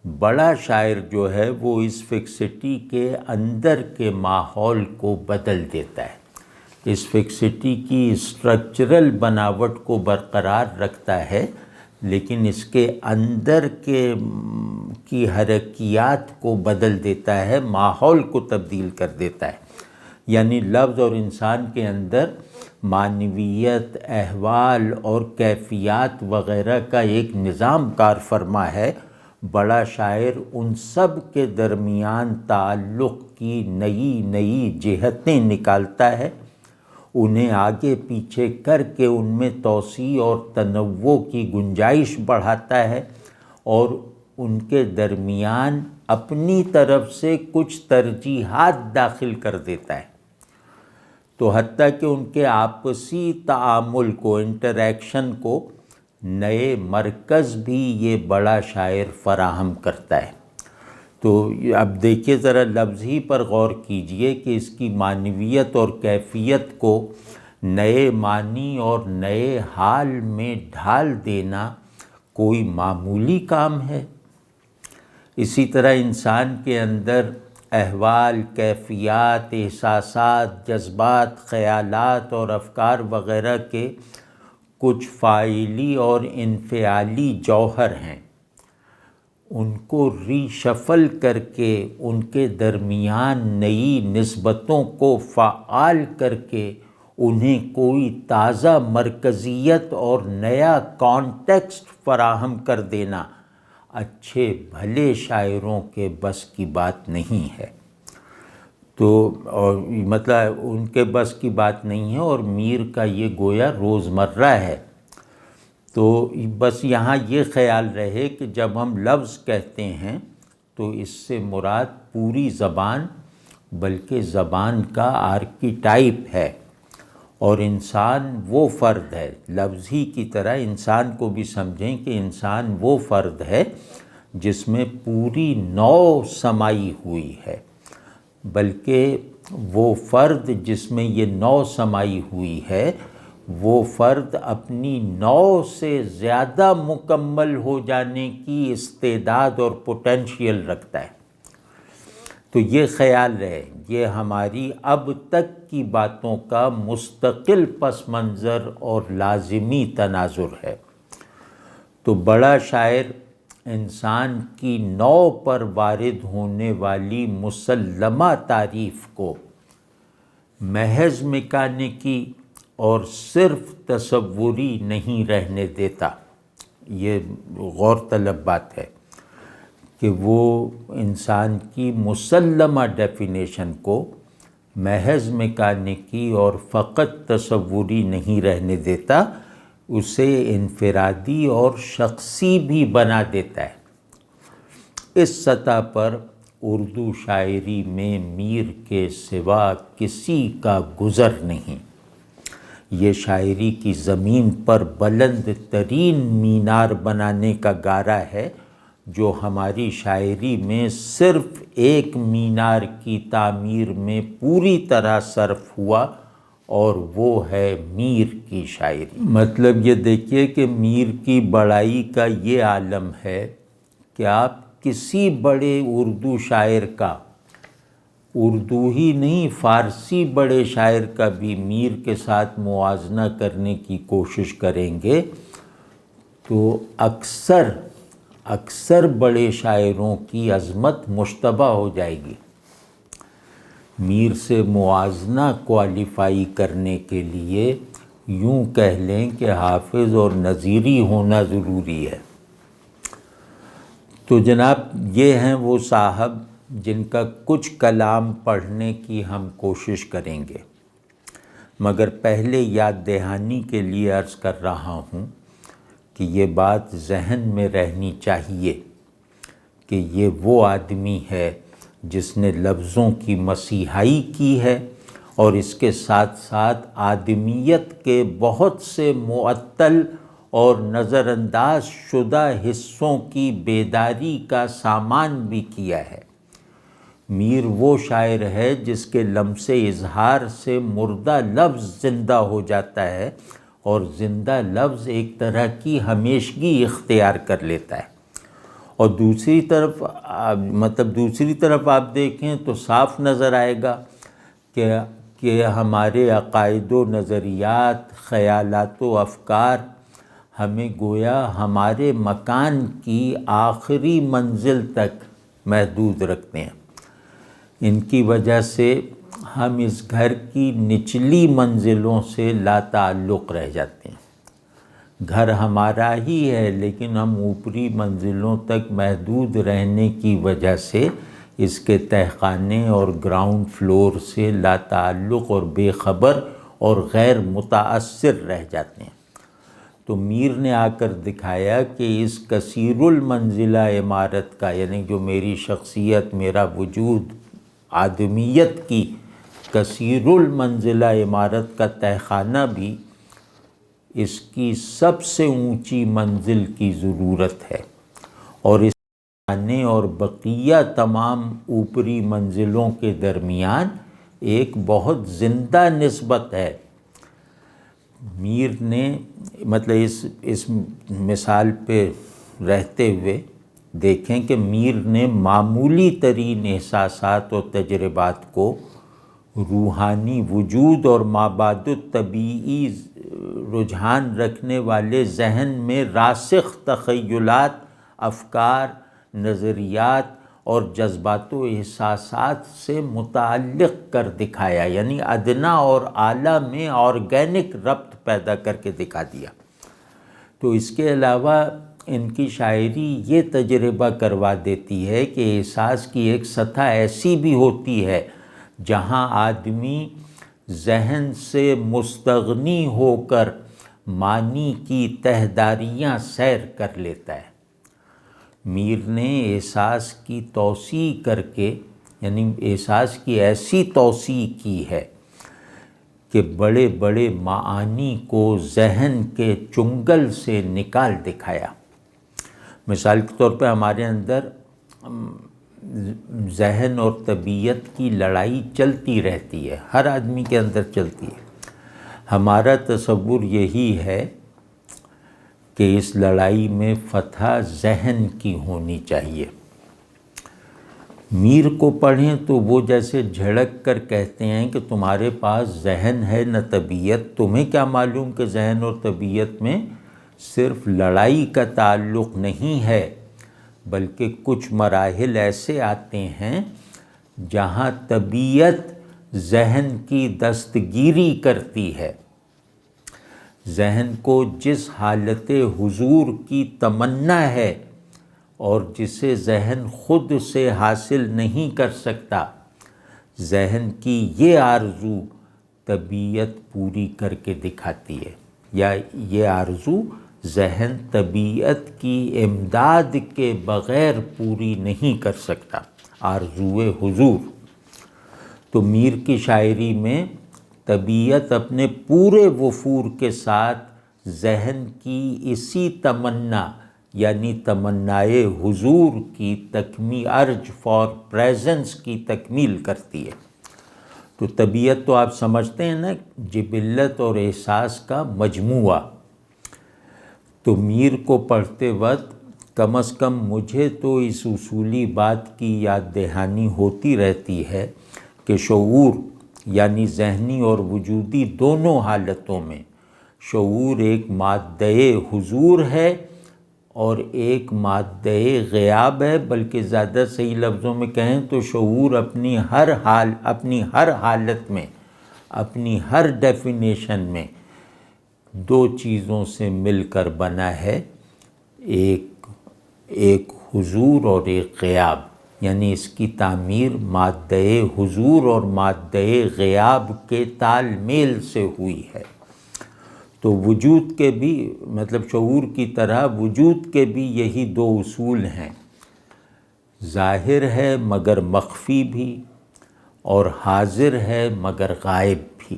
بڑا شاعر جو ہے وہ اس فکسٹی کے اندر کے ماحول کو بدل دیتا ہے، اس فکسٹی کی اسٹرکچرل بناوٹ کو برقرار رکھتا ہے، لیکن اس کے اندر کی حرکیات کو بدل دیتا ہے، ماحول کو تبدیل کر دیتا ہے۔ یعنی لفظ اور انسان کے اندر معنویت، احوال اور کیفیات وغیرہ کا ایک نظام کار فرما ہے۔ بڑا شاعر ان سب کے درمیان تعلق کی نئی نئی جہتیں نکالتا ہے، انہیں آگے پیچھے کر کے ان میں توسیع اور تنوع کی گنجائش بڑھاتا ہے، اور ان کے درمیان اپنی طرف سے کچھ ترجیحات داخل کر دیتا ہے۔ تو حتیٰ کہ ان کے آپسی تعامل کو، انٹریکشن کو نئے مرکز بھی یہ بڑا شاعر فراہم کرتا ہے۔ تو اب دیکھیے ذرا لفظ ہی پر غور کیجئے کہ اس کی معنویت اور کیفیت کو نئے معنی اور نئے حال میں ڈھال دینا کوئی معمولی کام ہے؟ اسی طرح انسان کے اندر احوال، کیفیات، احساسات، جذبات، خیالات اور افکار وغیرہ کے کچھ فاعلی اور انفعالی جوہر ہیں، ان کو ری شفل کر کے ان کے درمیان نئی نسبتوں کو فعال کر کے انہیں کوئی تازہ مرکزیت اور نیا کانٹیکسٹ فراہم کر دینا اچھے بھلے شاعروں کے بس کی بات نہیں ہے۔ تو مطلب ان کے بس کی بات نہیں ہے، اور میر کا یہ گویا روزمرہ ہے۔ تو بس یہاں یہ خیال رہے کہ جب ہم لفظ کہتے ہیں تو اس سے مراد پوری زبان بلکہ زبان کا آرکیٹائپ ہے، اور انسان وہ فرد ہے، لفظ ہی کی طرح انسان کو بھی سمجھیں کہ انسان وہ فرد ہے جس میں پوری نو سمائی ہوئی ہے، بلکہ وہ فرد جس میں یہ نو سمائی ہوئی ہے، وہ فرد اپنی نو سے زیادہ مکمل ہو جانے کی استعداد اور پوٹینشیل رکھتا ہے۔ تو یہ خیال رہے، یہ ہماری اب تک کی باتوں کا مستقل پس منظر اور لازمی تناظر ہے۔ تو بڑا شاعر انسان کی نو پر وارد ہونے والی مسلمہ تعریف کو محض میکانیکی اور صرف تصوری نہیں رہنے دیتا۔ یہ غور طلب بات ہے کہ وہ انسان کی مسلمہ ڈیفینیشن کو محض میکانیکی اور فقط تصوری نہیں رہنے دیتا، اسے انفرادی اور شخصی بھی بنا دیتا ہے۔ اس سطح پر اردو شاعری میں میر کے سوا کسی کا گزر نہیں۔ یہ شاعری کی زمین پر بلند ترین مینار بنانے کا گارہ ہے جو ہماری شاعری میں صرف ایک مینار کی تعمیر میں پوری طرح صرف ہوا، اور وہ ہے میر کی شاعری۔ مطلب یہ دیکھیے کہ میر کی بڑائی کا یہ عالم ہے کہ آپ کسی بڑے اردو شاعر کا، اردو ہی نہیں فارسی بڑے شاعر کا بھی میر کے ساتھ موازنہ کرنے کی کوشش کریں گے تو اکثر بڑے شاعروں کی عظمت مشتبہ ہو جائے گی۔ میر سے موازنہ کوالیفائی کرنے کے لیے یوں کہہ لیں کہ حافظ اور نظیری ہونا ضروری ہے۔ تو جناب یہ ہیں وہ صاحب جن کا کچھ کلام پڑھنے کی ہم کوشش کریں گے، مگر پہلے یاد دہانی کے لیے عرض کر رہا ہوں کہ یہ بات ذہن میں رہنی چاہیے کہ یہ وہ آدمی ہے جس نے لفظوں کی مسیحائی کی ہے اور اس کے ساتھ ساتھ آدمیت کے بہت سے معطل اور نظر انداز شدہ حصوں کی بیداری کا سامان بھی کیا ہے۔ میر وہ شاعر ہے جس کے لمس اظہار سے مردہ لفظ زندہ ہو جاتا ہے اور زندہ لفظ ایک طرح کی ہمیشگی اختیار کر لیتا ہے۔ اور دوسری طرف آپ دیکھیں تو صاف نظر آئے گا کہ ہمارے عقائد و نظریات، خیالات و افکار ہمیں گویا ہمارے مکان کی آخری منزل تک محدود رکھتے ہیں۔ ان کی وجہ سے ہم اس گھر کی نچلی منزلوں سے لا تعلق رہ جاتے ہیں۔ گھر ہمارا ہی ہے لیکن ہم اوپری منزلوں تک محدود رہنے کی وجہ سے اس کے تہخانے اور گراؤنڈ فلور سے لا تعلق اور بے خبر اور غیر متاثر رہ جاتے ہیں۔ تو میر نے آ کر دکھایا کہ اس کثیر المنزلہ عمارت کا، یعنی جو میری شخصیت، میرا وجود، آدمیت کی کثیر المنزلہ عمارت کا تہخانہ بھی اس کی سب سے اونچی منزل کی ضرورت ہے، اور اس تہخانے اور بقیہ تمام اوپری منزلوں کے درمیان ایک بہت زندہ نسبت ہے۔ میر نے مطلب اس مثال پہ رہتے ہوئے دیکھیں کہ میر نے معمولی ترین احساسات و تجربات کو روحانی وجود اور مابعد الطبیعی رجحان رکھنے والے ذہن میں راسخ تخیلات، افکار، نظریات اور جذبات و احساسات سے متعلق کر دکھایا، یعنی ادنا اور اعلیٰ میں آرگینک ربط پیدا کر کے دکھا دیا۔ تو اس کے علاوہ ان کی شاعری یہ تجربہ کروا دیتی ہے کہ احساس کی ایک سطح ایسی بھی ہوتی ہے جہاں آدمی ذہن سے مستغنی ہو کر معنی کی تہداریاں سیر کر لیتا ہے۔ میر نے احساس کی توسیع کر کے، یعنی احساس کی ایسی توسیع کی ہے کہ بڑے بڑے معانی کو ذہن کے چنگل سے نکال دکھایا۔ مثال کے طور پہ ہمارے اندر ذہن اور طبیعت کی لڑائی چلتی رہتی ہے، ہر آدمی کے اندر چلتی ہے۔ ہمارا تصور یہی ہے کہ اس لڑائی میں فتح ذہن کی ہونی چاہیے۔ میر کو پڑھیں تو وہ جیسے جھڑک کر کہتے ہیں کہ تمہارے پاس ذہن ہے نہ طبیعت، تمہیں کیا معلوم کہ ذہن اور طبیعت میں صرف لڑائی کا تعلق نہیں ہے، بلکہ کچھ مراحل ایسے آتے ہیں جہاں طبیعت ذہن کی دستگیری کرتی ہے۔ ذہن کو جس حالت حضور کی تمنا ہے اور جسے ذہن خود سے حاصل نہیں کر سکتا، ذہن کی یہ آرزو طبیعت پوری کر کے دکھاتی ہے، یا یہ آرزو ذہن طبیعت کی امداد کے بغیر پوری نہیں کر سکتا، آرزوئے حضور۔ تو میر کی شاعری میں طبیعت اپنے پورے وفور کے ساتھ ذہن کی اسی تمنا یعنی تمنائے حضور کی تکمیل، ارج فار پریزنس کی تکمیل کرتی ہے۔ تو طبیعت تو آپ سمجھتے ہیں نا، جبلت اور احساس کا مجموعہ۔ تو میر کو پڑھتے وقت کم از کم مجھے تو اس اصولی بات کی یاد دہانی ہوتی رہتی ہے کہ شعور یعنی ذہنی اور وجودی دونوں حالتوں میں شعور ایک مادہ حضور ہے اور ایک مادہ غیاب ہے، بلکہ زیادہ صحیح لفظوں میں کہیں تو شعور اپنی ہر حالت میں، اپنی ہر ڈیفینیشن میں دو چیزوں سے مل کر بنا ہے، ایک حضور اور ایک غیاب، یعنی اس کی تعمیر مادہ حضور اور مادہ غیاب کے تال میل سے ہوئی ہے۔ تو وجود کے بھی مطلب شعور کی طرح وجود کے بھی یہی دو اصول ہیں، ظاہر ہے مگر مخفی بھی، اور حاضر ہے مگر غائب بھی۔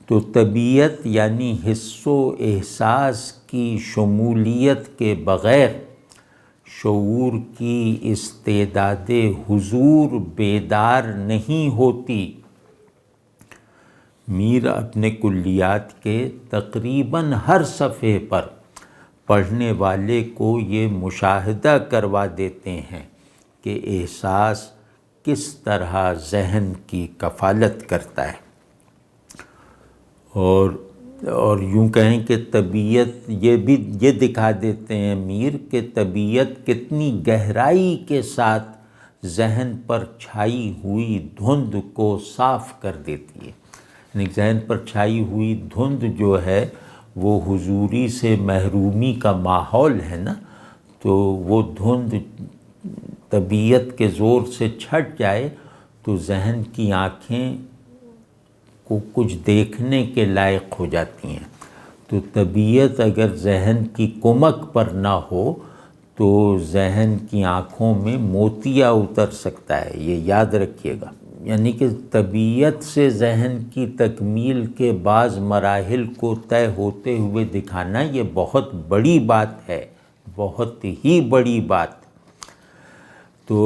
تو طبیعت یعنی حس و احساس کی شمولیت کے بغیر شعور کی استعداد حضور بیدار نہیں ہوتی۔ میر اپنے کلیات کے تقریباً ہر صفحے پر پڑھنے والے کو یہ مشاہدہ کروا دیتے ہیں کہ احساس کس طرح ذہن کی کفالت کرتا ہے، اور یوں کہیں کہ طبیعت یہ دکھا دیتے ہیں میر کہ طبیعت کتنی گہرائی کے ساتھ ذہن پر چھائی ہوئی دھند کو صاف کر دیتی ہے۔ یعنی ذہن پر چھائی ہوئی دھند جو ہے وہ حضوری سے محرومی کا ماحول ہے نا، تو وہ دھند طبیعت کے زور سے چھٹ جائے تو ذہن کی آنکھیں کو کچھ دیکھنے کے لائق ہو جاتی ہیں۔ تو طبیعت اگر ذہن کی کمک پر نہ ہو تو ذہن کی آنکھوں میں موتیا اتر سکتا ہے، یہ یاد رکھیے گا۔ یعنی کہ طبیعت سے ذہن کی تکمیل کے بعض مراحل کو طے ہوتے ہوئے دکھانا یہ بہت بڑی بات ہے، بہت ہی بڑی بات۔ تو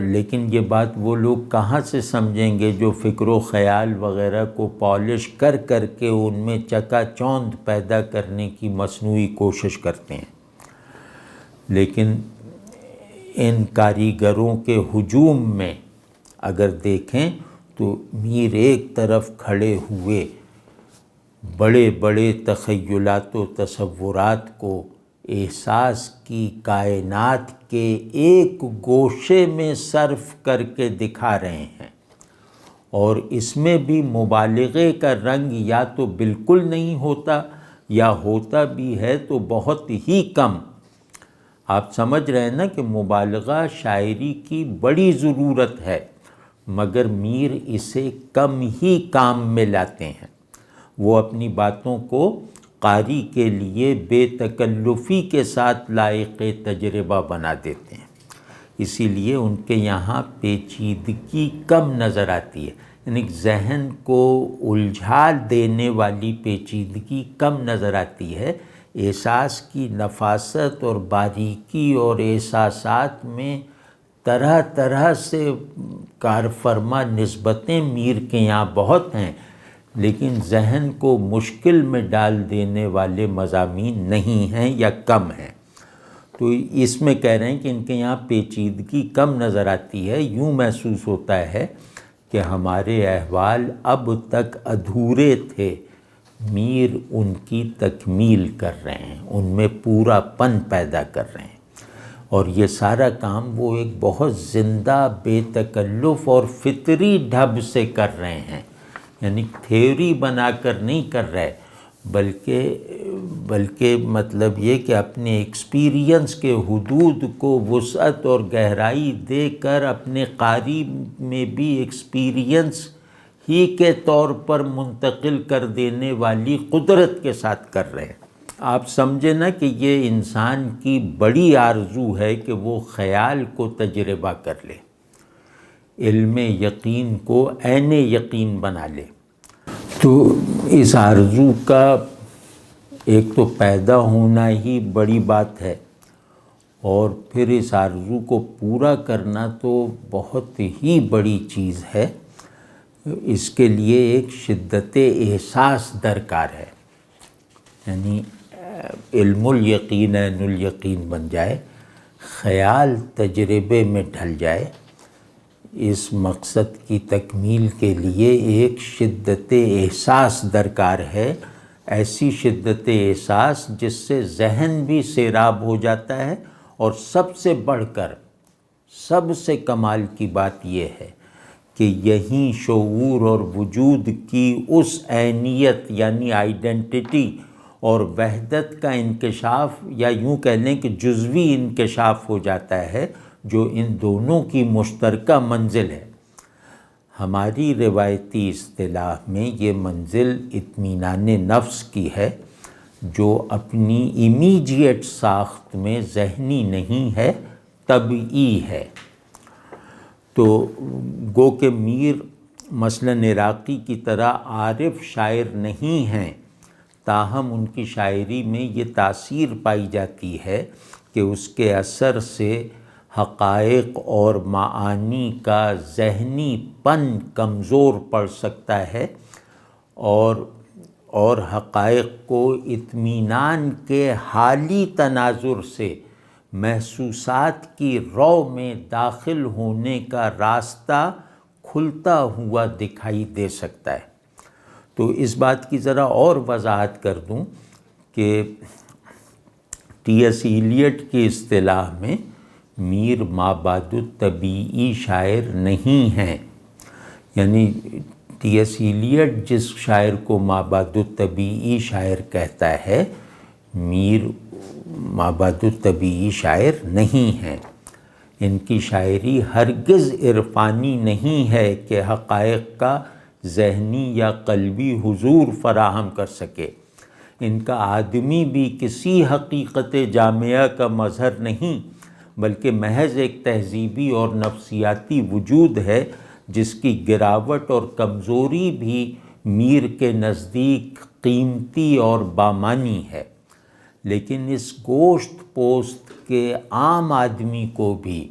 لیکن یہ بات وہ لوگ کہاں سے سمجھیں گے جو فکر و خیال وغیرہ کو پالش کر کر کے ان میں چکا چوند پیدا کرنے کی مصنوعی کوشش کرتے ہیں۔ لیکن ان کاریگروں کے ہجوم میں اگر دیکھیں تو میر ایک طرف کھڑے ہوئے بڑے بڑے تخیلات و تصورات کو احساس کی کائنات کے ایک گوشے میں صرف کر کے دکھا رہے ہیں، اور اس میں بھی مبالغے کا رنگ یا تو بالکل نہیں ہوتا یا ہوتا بھی ہے تو بہت ہی کم۔ آپ سمجھ رہے ہیں نا کہ مبالغہ شاعری کی بڑی ضرورت ہے، مگر میر اسے کم ہی کام میں لاتے ہیں۔ وہ اپنی باتوں کو قاری کے لیے بے تکلفی کے ساتھ لائق تجربہ بنا دیتے ہیں، اسی لیے ان کے یہاں پیچیدگی کم نظر آتی ہے، یعنی ذہن کو الجھا دینے والی پیچیدگی کم نظر آتی ہے۔ احساس کی نفاست اور باریکی اور احساسات میں طرح طرح سے کارفرما نسبتیں میر کے یہاں بہت ہیں، لیکن ذہن کو مشکل میں ڈال دینے والے مضامین نہیں ہیں یا کم ہیں۔ تو اس میں کہہ رہے ہیں کہ ان کے یہاں پیچیدگی کم نظر آتی ہے۔ یوں محسوس ہوتا ہے کہ ہمارے احوال اب تک ادھورے تھے، میر ان کی تکمیل کر رہے ہیں، ان میں پورا پن پیدا کر رہے ہیں، اور یہ سارا کام وہ ایک بہت زندہ بے تکلف اور فطری ڈھب سے کر رہے ہیں، یعنی تھیوری بنا کر نہیں کر رہے، بلکہ مطلب یہ کہ اپنے ایکسپیرینس کے حدود کو وسعت اور گہرائی دے کر اپنے قاری میں بھی ایکسپیرینس ہی کے طور پر منتقل کر دینے والی قدرت کے ساتھ کر رہے ہیں۔ آپ سمجھے نا کہ یہ انسان کی بڑی آرزو ہے کہ وہ خیال کو تجربہ کر لے، علم یقین کو عین یقین بنا لے۔ تو اس آرزو کا ایک تو پیدا ہونا ہی بڑی بات ہے، اور پھر اس آرزو کو پورا کرنا تو بہت ہی بڑی چیز ہے۔ اس کے لیے ایک شدت احساس درکار ہے، یعنی علم الیقین عین الیقین بن جائے، خیال تجربے میں ڈھل جائے۔ اس مقصد کی تکمیل کے لیے ایک شدت احساس درکار ہے، ایسی شدت احساس جس سے ذہن بھی سیراب ہو جاتا ہے، اور سب سے بڑھ کر سب سے کمال کی بات یہ ہے کہ یہیں شعور اور وجود کی اس عینیت یعنی آئیڈینٹی اور وحدت کا انکشاف، یا یوں کہہ لیں کہ جزوی انکشاف ہو جاتا ہے، جو ان دونوں کی مشترکہ منزل ہے۔ ہماری روایتی اصطلاح میں یہ منزل اطمینان نفس کی ہے، جو اپنی امیجیٹ ساخت میں ذہنی نہیں ہے، طبعی ہے۔ تو گو کہ میر مثلاً عراقی کی طرح عارف شاعر نہیں ہیں، تاہم ان کی شاعری میں یہ تاثیر پائی جاتی ہے کہ اس کے اثر سے حقائق اور معانی کا ذہنی پن کمزور پڑ سکتا ہے، اور حقائق کو اطمینان کے حالی تناظر سے محسوسات کی رو میں داخل ہونے کا راستہ کھلتا ہوا دکھائی دے سکتا ہے۔ تو اس بات کی ذرا اور وضاحت کر دوں کہ ٹی ایس ایلیٹ کی اصطلاح میں میر مابعد الطبیعی شاعر نہیں ہیں، یعنی ٹی ایس ایلیٹ جس شاعر کو مابعد الطبیعی شاعر کہتا ہے، میر مابعد الطبیعی شاعر نہیں ہیں۔ ان کی شاعری ہرگز عرفانی نہیں ہے کہ حقائق کا ذہنی یا قلبی حضور فراہم کر سکے۔ ان کا آدمی بھی کسی حقیقت جامعہ کا مظہر نہیں، بلکہ محض ایک تہذیبی اور نفسیاتی وجود ہے، جس کی گراوٹ اور کمزوری بھی میر کے نزدیک قیمتی اور بامانی ہے۔ لیکن اس گوشت پوست کے عام آدمی کو بھی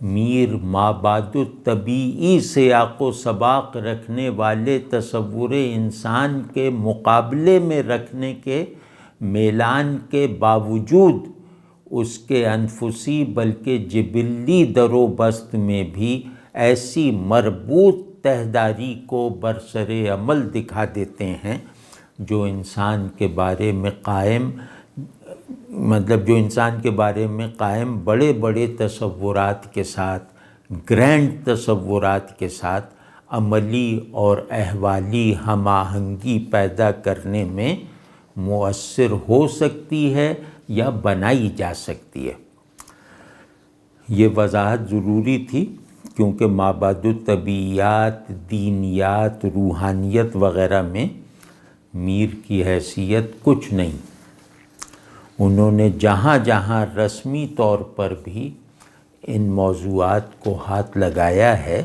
میر مابعد الطبیعی سیاق و سباق رکھنے والے تصور انسان کے مقابلے میں رکھنے کے میلان کے باوجود اس کے انفسی بلکہ جبلی در و بست میں بھی ایسی مربوط تہداری کو برسر عمل دکھا دیتے ہیں جو انسان کے بارے میں قائم بڑے بڑے تصورات کے ساتھ، گرینڈ تصورات کے ساتھ عملی اور احوالی ہم آہنگی پیدا کرنے میں مؤثر ہو سکتی ہے یا بنائی جا سکتی ہے۔ یہ وضاحت ضروری تھی کیونکہ مابعد الطبیعیات، دینیات، روحانیت وغیرہ میں میر کی حیثیت کچھ نہیں۔ انہوں نے جہاں جہاں رسمی طور پر بھی ان موضوعات کو ہاتھ لگایا ہے،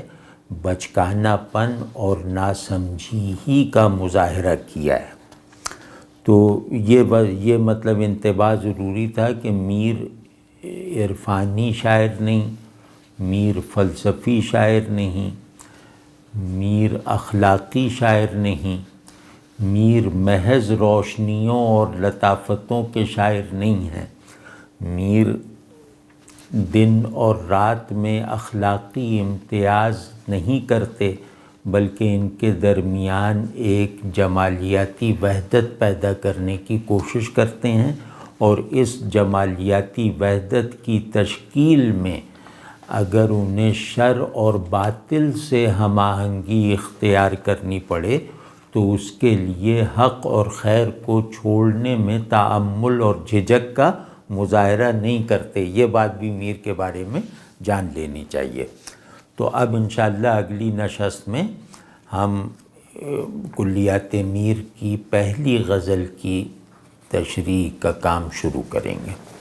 بچکانہ پن اور ناسمجھی ہی کا مظاہرہ کیا ہے۔ تو یہ مطلب انتباہ ضروری تھا کہ میر عرفانی شاعر نہیں، میر فلسفی شاعر نہیں، میر اخلاقی شاعر نہیں، میر محض روشنیوں اور لطافتوں کے شاعر نہیں ہیں۔ میر دن اور رات میں اخلاقی امتیاز نہیں کرتے، بلکہ ان کے درمیان ایک جمالیاتی وحدت پیدا کرنے کی کوشش کرتے ہیں، اور اس جمالیاتی وحدت کی تشکیل میں اگر انہیں شر اور باطل سے ہم آہنگی اختیار کرنی پڑے تو اس کے لیے حق اور خیر کو چھوڑنے میں تأمل اور جھجک کا مظاہرہ نہیں کرتے۔ یہ بات بھی میر کے بارے میں جان لینی چاہیے۔ تو اب انشاءاللہ اگلی نشست میں ہم کلیات میر کی پہلی غزل کی تشریح کا کام شروع کریں گے۔